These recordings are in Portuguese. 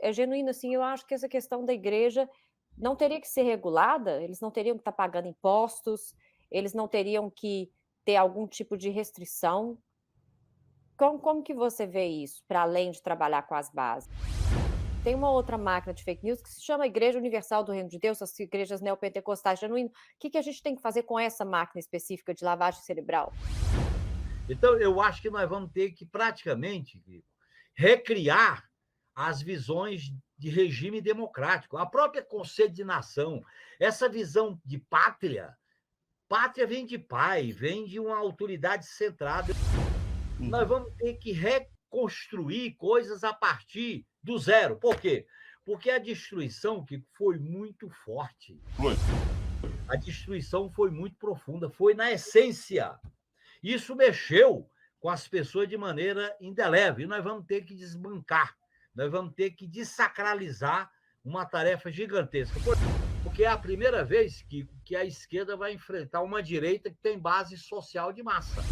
é genuíno, assim, eu acho que essa questão da igreja não teria que ser regulada, eles não teriam que estar pagando impostos, eles não teriam que ter algum tipo de restrição. Como que você vê isso, para além de trabalhar com as bases? Tem uma outra máquina de fake news que se chama Igreja Universal do Reino de Deus, as igrejas neopentecostais genuíno. O que que a gente tem que fazer com essa máquina específica de lavagem cerebral? Então, eu acho que nós vamos ter que, praticamente, recriar as visões de regime democrático, a própria conceito de nação, essa visão de pátria. Pátria vem de pai, vem de uma autoridade centrada. Nós vamos ter que reconstruir coisas a partir do zero. Por quê? Porque a destruição que foi muito forte. A destruição foi muito profunda, foi na essência. Isso mexeu com as pessoas de maneira indelével. E nós vamos ter que desbancar, nós vamos ter que desacralizar uma tarefa gigantesca. Porque é a primeira vez que a esquerda vai enfrentar uma direita que tem base social de massa.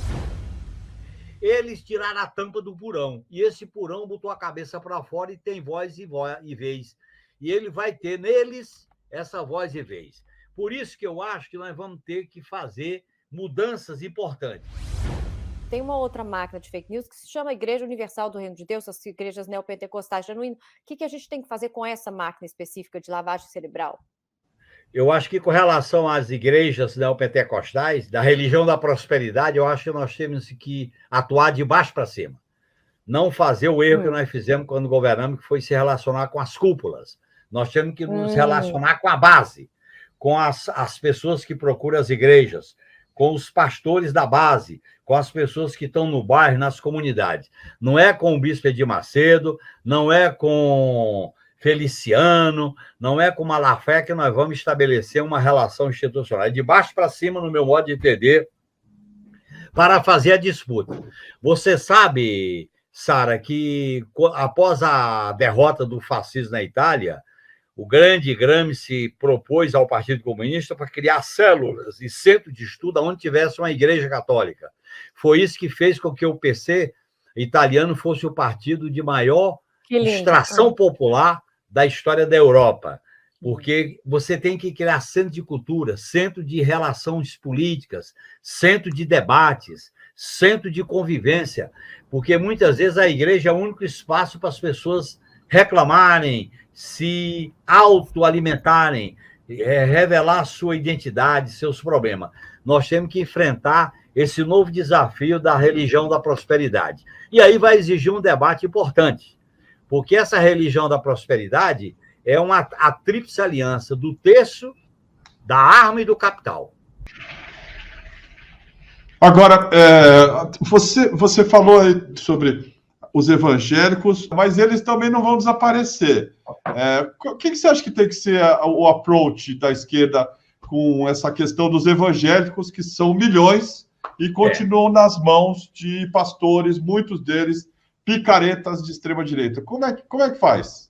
Eles tiraram a tampa do porão, e esse porão botou a cabeça para fora e tem voz e vez. E ele vai ter neles essa voz e vez. Por isso que eu acho que nós vamos ter que fazer mudanças importantes. Tem uma outra máquina de fake news que se chama Igreja Universal do Reino de Deus, as igrejas neopentecostais genuíno. O que que a gente tem que fazer com essa máquina específica de lavagem cerebral? Eu acho que com relação às igrejas neopentecostais, da religião da prosperidade, eu acho que nós temos que atuar de baixo para cima. Não fazer o erro que nós fizemos quando governamos, que foi se relacionar com as cúpulas. Nós temos que nos relacionar com a base, com as pessoas que procuram as igrejas, com os pastores da base, com as pessoas que estão no bairro, nas comunidades. Não é com o bispo Edir Macedo, não é com Feliciano, não é com Malafé que nós vamos estabelecer uma relação institucional. É de baixo para cima, no meu modo de entender, para fazer a disputa. Você sabe, Sara, que após a derrota do fascismo na Itália, o grande Gramsci propôs ao Partido Comunista para criar células e centro de estudo onde tivesse uma igreja católica. Foi isso que fez com que o PC italiano fosse o partido de maior extração popular da história da Europa, porque você tem que criar centro de cultura, centro de relações políticas, centro de debates, centro de convivência, porque muitas vezes a igreja é o único espaço para as pessoas reclamarem, se autoalimentarem, revelar sua identidade, seus problemas. Nós temos que enfrentar esse novo desafio da religião da prosperidade. E aí vai exigir um debate importante, porque essa religião da prosperidade é a tríplice aliança do terço, da arma e do capital. Agora, você falou aí sobre os evangélicos, mas eles também não vão desaparecer. O que você acha que tem que ser o approach da esquerda com essa questão dos evangélicos, que são milhões e continuam nas mãos de pastores, muitos deles picaretas de extrema-direita? Como é que faz?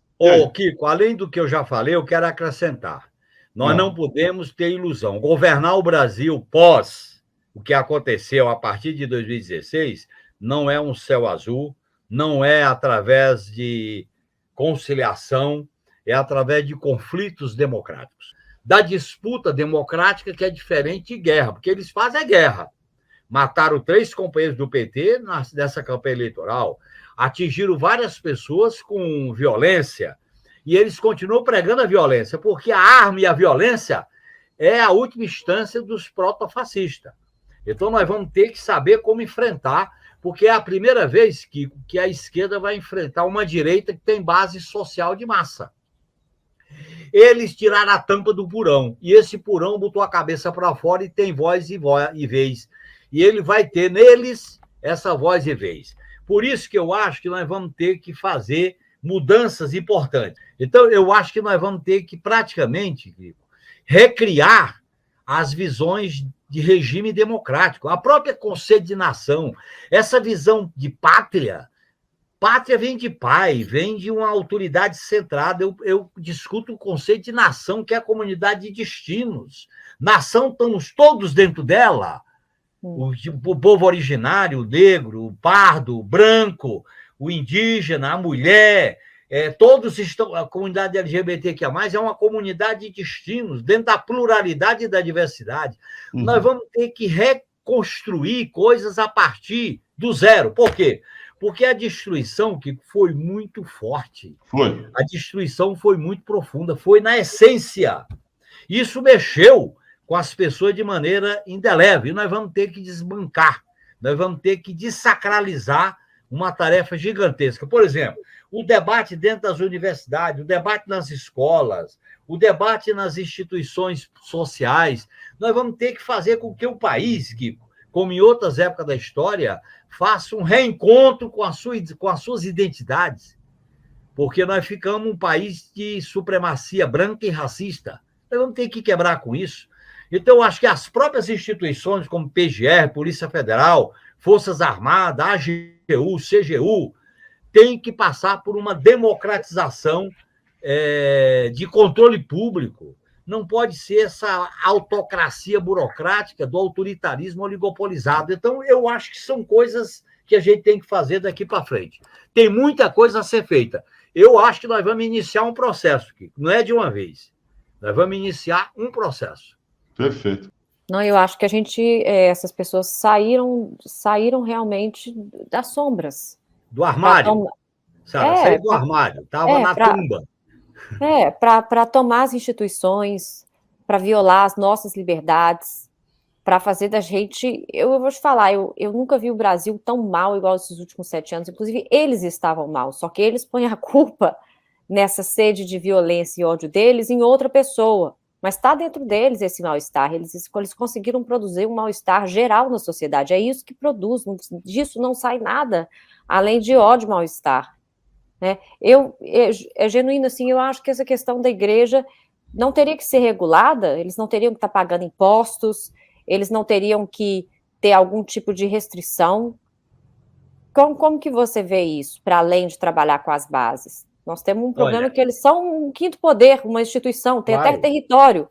Kiko, além do que eu já falei, eu quero acrescentar. Nós não podemos ter ilusão. Governar o Brasil pós o que aconteceu a partir de 2016 não é um céu azul, não é através de conciliação, é através de conflitos democráticos. Da disputa democrática, que é diferente de guerra, porque eles fazem a guerra. Mataram 3 companheiros do PT nessa campanha eleitoral, atingiram várias pessoas com violência, e eles continuam pregando a violência, porque a arma e a violência é a última instância dos protofascistas. Então, nós vamos ter que saber como enfrentar, porque é a primeira vez que a esquerda vai enfrentar uma direita que tem base social de massa. Eles tiraram a tampa do porão, e esse porão botou a cabeça para fora e tem voz e vez. E ele vai ter neles essa voz e vez. Por isso que eu acho que nós vamos ter que fazer mudanças importantes. Então, eu acho que nós vamos ter que, praticamente, recriar as visões de regime democrático, a própria conceito de nação, essa visão de pátria. Pátria vem de pai, vem de uma autoridade centrada. Eu discuto o conceito de nação, que é a comunidade de destinos. Nação, estamos todos dentro dela. O povo originário, o negro, o pardo, o branco, o indígena, a mulher. todos estão, a comunidade LGBTQIA+, é uma comunidade de destinos, dentro da pluralidade e da diversidade. Nós vamos ter que reconstruir coisas a partir do zero. Por quê? Porque a destruição que foi muito forte, a destruição foi muito profunda, foi na essência. Isso mexeu com as pessoas de maneira indelével, e nós vamos ter que desbancar, nós vamos ter que desacralizar uma tarefa gigantesca. Por exemplo, o debate dentro das universidades, o debate nas escolas, o debate nas instituições sociais, nós vamos ter que fazer com que o país, Kiko, como em outras épocas da história, faça um reencontro com as suas identidades, porque nós ficamos um país de supremacia branca e racista. Nós vamos ter que quebrar com isso. Então, eu acho que as próprias instituições, como PGR, Polícia Federal, Forças Armadas, AGU, CGU, têm que passar por uma democratização de controle público. Não pode ser essa autocracia burocrática do autoritarismo oligopolizado. Então, eu acho que são coisas que a gente tem que fazer daqui para frente. Tem muita coisa a ser feita. Eu acho que nós vamos iniciar um processo, Kiko. Não é de uma vez. Nós vamos iniciar um processo. Perfeito. Não, eu acho que essas pessoas saíram realmente das sombras. Do armário. Sara, saiu do armário. Estava na tumba. Para tomar as instituições, para violar as nossas liberdades, para fazer da gente... Eu vou te falar, eu nunca vi o Brasil tão mal igual esses últimos 7 anos. Inclusive, eles estavam mal, só que eles põem a culpa nessa sede de violência e ódio deles em outra pessoa. Mas está dentro deles esse mal-estar. Eles conseguiram produzir um mal-estar geral na sociedade. É isso que produz. Disso não sai nada, além de ódio e mal-estar. Né? É genuíno, assim, eu acho que essa questão da igreja não teria que ser regulada, eles não teriam que estar pagando impostos, eles não teriam que ter algum tipo de restrição. Como que você vê isso, para além de trabalhar com as bases? Nós temos um problema que eles são um quinto poder, uma instituição, tem até território.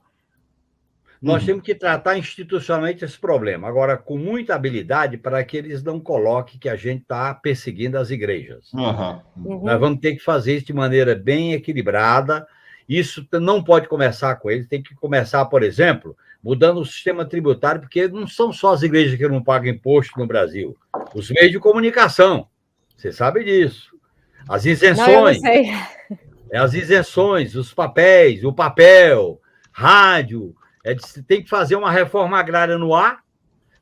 Nós temos que tratar institucionalmente esse problema, agora com muita habilidade para que eles não coloquem que a gente está perseguindo as igrejas. Nós vamos ter que fazer isso de maneira bem equilibrada. Isso não pode começar com eles, tem que começar, por exemplo, mudando o sistema tributário, porque não são só as igrejas que não pagam imposto no Brasil, os meios de comunicação, você sabe disso. As isenções, as isenções, os papéis, o papel, rádio, tem que fazer uma reforma agrária no ar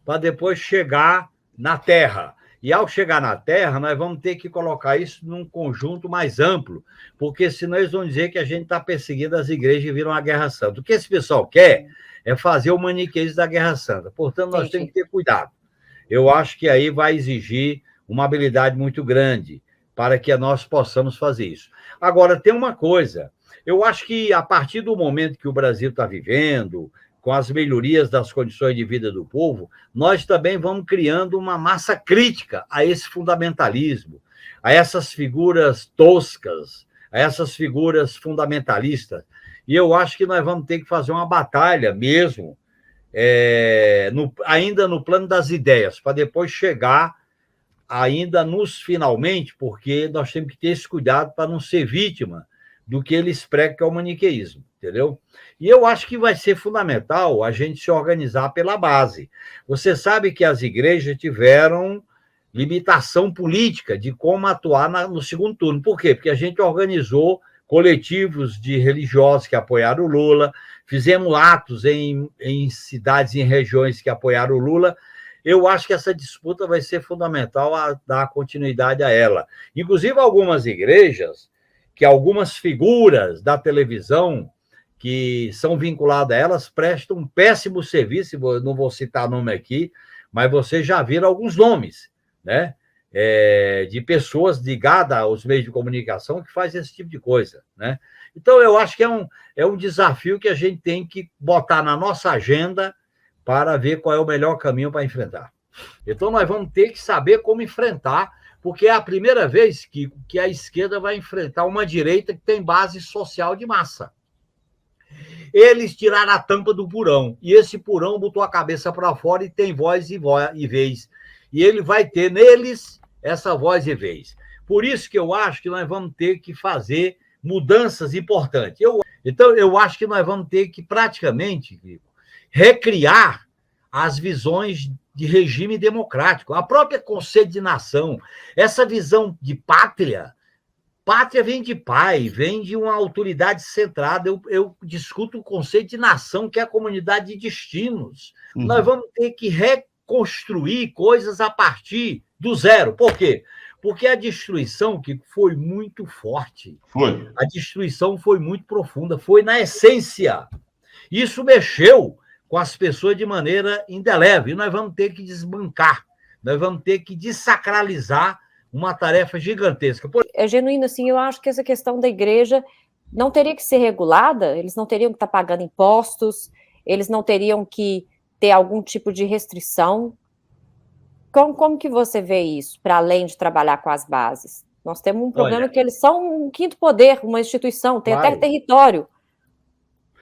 para depois chegar na terra. E ao chegar na terra, nós vamos ter que colocar isso num conjunto mais amplo, porque senão eles vão dizer que a gente está perseguindo as igrejas e viram a Guerra Santa. O que esse pessoal quer é fazer o maniqueísmo da Guerra Santa. Portanto, nós temos que ter cuidado. Eu acho que aí vai exigir uma habilidade muito grande para que nós possamos fazer isso. Agora, tem uma coisa, eu acho que a partir do momento que o Brasil está vivendo, com as melhorias das condições de vida do povo, nós também vamos criando uma massa crítica a esse fundamentalismo, a essas figuras toscas, a essas figuras fundamentalistas. E eu acho que nós vamos ter que fazer uma batalha mesmo, ainda no plano das ideias, para depois chegar ainda nos finalmente, porque nós temos que ter esse cuidado para não ser vítima do que eles pregam, que é o maniqueísmo, entendeu? E eu acho que vai ser fundamental a gente se organizar pela base. Você sabe que as igrejas tiveram limitação política de como atuar no segundo turno. Por quê? Porque a gente organizou coletivos de religiosos que apoiaram o Lula, fizemos atos em cidades e em regiões que apoiaram o Lula. Eu acho que essa disputa vai ser fundamental a dar continuidade a ela. Inclusive, algumas igrejas, que algumas figuras da televisão que são vinculadas a elas prestam um péssimo serviço, não vou citar nome aqui, mas vocês já viram alguns nomes, né? De pessoas ligadas aos meios de comunicação que fazem esse tipo de coisa, né? Então, eu acho que é um desafio que a gente tem que botar na nossa agenda para ver qual é o melhor caminho para enfrentar. Então, nós vamos ter que saber como enfrentar, porque é a primeira vez que a esquerda vai enfrentar uma direita que tem base social de massa. Eles tiraram a tampa do porão, e esse porão botou a cabeça para fora e tem voz e vez. E ele vai ter neles essa voz e vez. Por isso que eu acho que nós vamos ter que fazer mudanças importantes. Então, eu acho que nós vamos ter que, praticamente, recriar as visões de regime democrático, a própria conceito de nação, essa visão de pátria. Pátria vem de pai, vem de uma autoridade centrada. Eu discuto o conceito de nação, que é a comunidade de destinos. Nós vamos ter que reconstruir coisas a partir do zero. Por quê? Porque a destruição que foi muito forte, a destruição foi muito profunda, foi na essência. Isso mexeu com as pessoas de maneira indelével. E nós vamos ter que desbancar, nós vamos ter que desacralizar uma tarefa gigantesca. É genuíno, assim, eu acho que essa questão da igreja não teria que ser regulada, eles não teriam que estar pagando impostos, eles não teriam que ter algum tipo de restrição. Como que você vê isso, para além de trabalhar com as bases? Nós temos um problema que eles são um quinto poder, uma instituição, tem até território.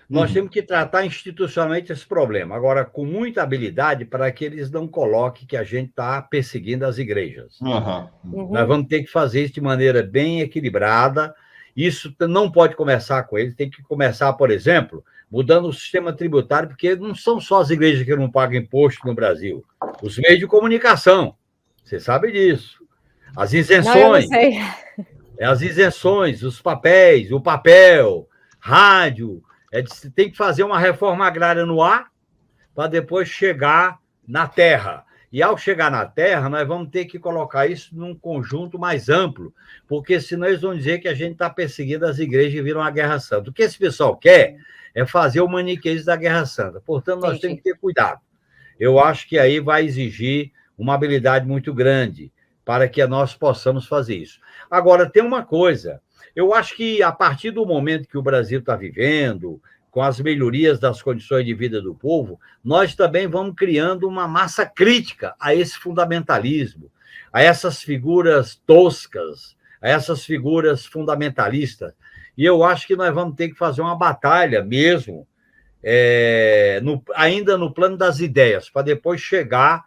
Nós temos que tratar institucionalmente esse problema, agora com muita habilidade para que eles não coloquem que a gente está perseguindo as igrejas. Nós vamos ter que fazer isso de maneira bem equilibrada. Isso não pode começar com eles, tem que começar, por exemplo, mudando o sistema tributário, porque não são só as igrejas que não pagam imposto no Brasil, os meios de comunicação, você sabe disso. As isenções. Não, eu não sei. As isenções, os papéis, o papel, rádio. Tem que fazer uma reforma agrária no ar para depois chegar na terra. E ao chegar na terra, nós vamos ter que colocar isso num conjunto mais amplo, porque senão eles vão dizer que a gente está perseguindo as igrejas e viram a Guerra Santa. O que esse pessoal quer é fazer o maniqueísmo da Guerra Santa. Portanto, nós temos que ter cuidado. Eu acho que aí vai exigir uma habilidade muito grande para que nós possamos fazer isso. Agora, tem uma coisa. Eu acho que, a partir do momento que o Brasil está vivendo, com as melhorias das condições de vida do povo, nós também vamos criando uma massa crítica a esse fundamentalismo, a essas figuras toscas, a essas figuras fundamentalistas. E eu acho que nós vamos ter que fazer uma batalha mesmo, ainda no plano das ideias, para depois chegar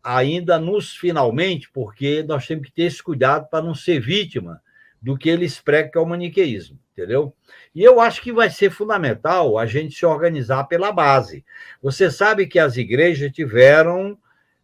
ainda nos finalmente, porque nós temos que ter esse cuidado para não ser vítima do que eles pregam, que é o maniqueísmo, entendeu? E eu acho que vai ser fundamental a gente se organizar pela base. Você sabe que as igrejas tiveram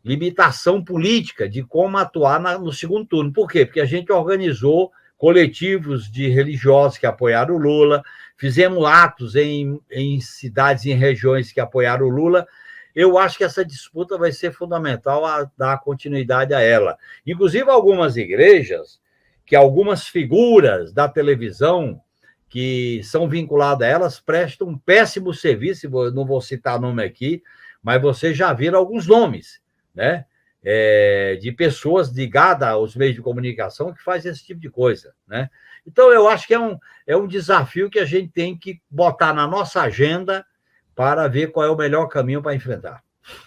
limitação política de como atuar no segundo turno. Por quê? Porque a gente organizou coletivos de religiosos que apoiaram o Lula, fizemos atos em cidades e em regiões que apoiaram o Lula. Eu acho que essa disputa vai ser fundamental a dar continuidade a ela. Inclusive, algumas igrejas, que algumas figuras da televisão que são vinculadas a elas prestam um péssimo serviço, não vou citar nome aqui, mas vocês já viram alguns nomes, né? De pessoas ligadas aos meios de comunicação que fazem esse tipo de coisa, né? Então, eu acho que é um desafio que a gente tem que botar na nossa agenda para ver qual é o melhor caminho para enfrentar.